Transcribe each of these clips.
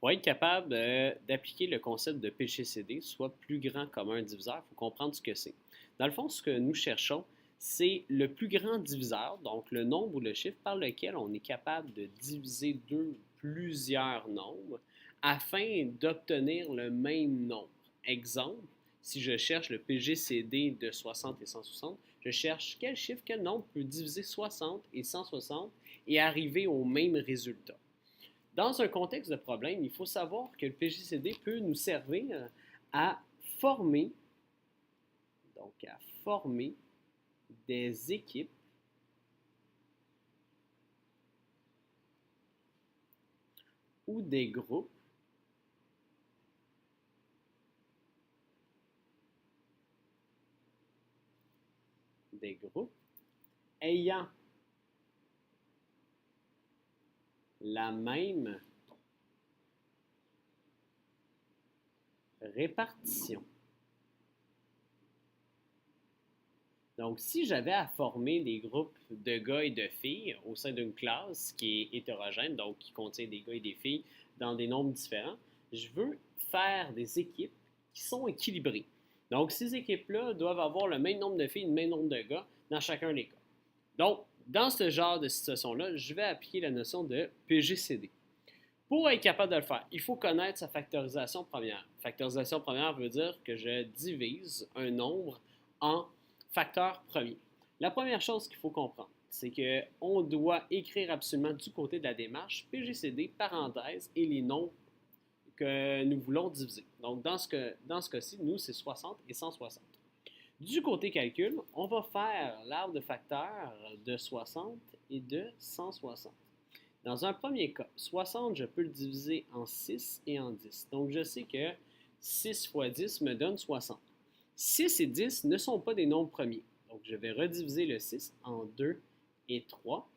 Pour être capable d'appliquer le concept de PGCD, soit plus grand commun diviseur, il faut comprendre ce que c'est. Dans le fond, ce que nous cherchons, c'est le plus grand diviseur, donc le nombre ou le chiffre par lequel on est capable de diviser plusieurs nombres afin d'obtenir le même nombre. Exemple, si je cherche le PGCD de 60 et 160, je cherche quel chiffre, quel nombre peut diviser 60 et 160 et arriver au même résultat. Dans un contexte de problème, il faut savoir que le PGCD peut nous servir à former, des équipes ou des groupes ayant la même répartition. Donc, si j'avais à former des groupes de gars et de filles au sein d'une classe qui est hétérogène, donc qui contient des gars et des filles dans des nombres différents, je veux faire des équipes qui sont équilibrées. Donc, ces équipes-là doivent avoir le même nombre de filles et le même nombre de gars dans chacun des cas. Donc, dans ce genre de situation-là, je vais appliquer la notion de PGCD. Pour être capable de le faire, il faut connaître sa factorisation première. Factorisation première veut dire que je divise un nombre en facteurs premiers. La première chose qu'il faut comprendre, c'est qu'on doit écrire absolument du côté de la démarche PGCD, parenthèse, et les nombres que nous voulons diviser. Donc, dans ce cas-ci, nous, c'est 60 et 160. Du côté calcul, on va faire l'arbre de facteurs de 60 et de 160. Dans un premier cas, 60, je peux le diviser en 6 et en 10. Donc, je sais que 6 fois 10 me donne 60. 6 et 10 ne sont pas des nombres premiers. Donc, je vais rediviser le 6 en 2 et 3.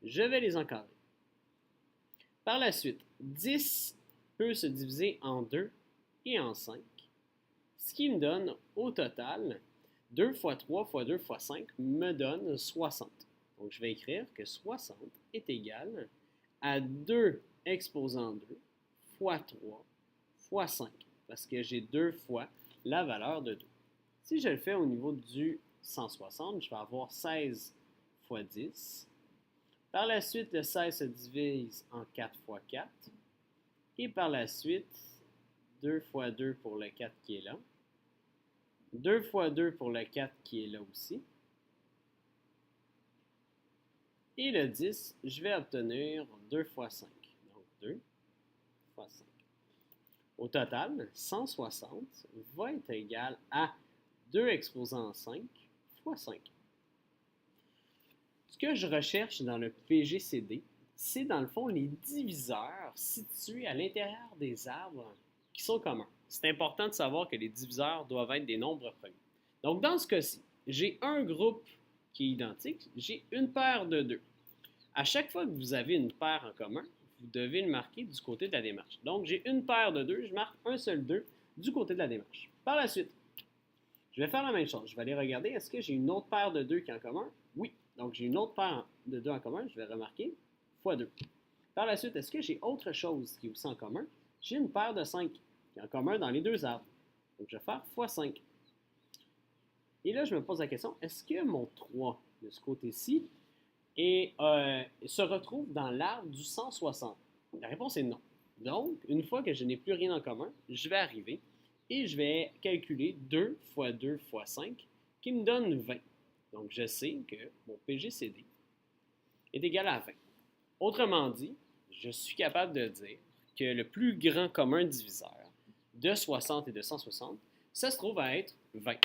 Je vais les encadrer. Par la suite, 10 peut se diviser en 2 et en 5, ce qui me donne au total 2 fois 3 fois 2 fois 5 me donne 60. Donc, je vais écrire que 60 est égal à 2 exposant 2 fois 3 fois 5, parce que j'ai 2 fois la valeur de 2. Si je le fais au niveau du 160, je vais avoir 16 fois 10. Par la suite, le 16 se divise en 4 fois 4. Et par la suite, 2 fois 2 pour le 4 qui est là. 2 fois 2 pour le 4 qui est là aussi. Et le 10, je vais obtenir 2 fois 5. Donc 2 fois 5. Au total, 160 va être égal à 2 exposant 5 fois 5. Ce que je recherche dans le PGCD, c'est dans le fond les diviseurs situés à l'intérieur des arbres qui sont communs. C'est important de savoir que les diviseurs doivent être des nombres premiers. Donc, dans ce cas-ci, j'ai un groupe qui est identique, j'ai une paire de 2. À chaque fois que vous avez une paire en commun, vous devez le marquer du côté de la démarche. Donc, j'ai une paire de 2, je marque un seul 2 du côté de la démarche. Par la suite, je vais faire la même chose. Je vais aller regarder, est-ce que j'ai une autre paire de 2 qui est en commun? Oui. Donc, j'ai une autre paire de 2 en commun, je vais remarquer, fois 2. Par la suite, est-ce que j'ai autre chose qui est aussi en commun? J'ai une paire de 5 qui est en commun dans les deux arbres. Donc, je vais faire fois 5. Et là, je me pose la question, est-ce que mon 3 de ce côté-ci se retrouve dans l'arbre du 160? La réponse est non. Donc, une fois que je n'ai plus rien en commun, je vais arriver et je vais calculer 2 fois 2 fois 5 qui me donne 20. Donc, je sais que mon PGCD est égal à 20. Autrement dit, je suis capable de dire que le plus grand commun diviseur de 60 et de 160, ça se trouve à être 20.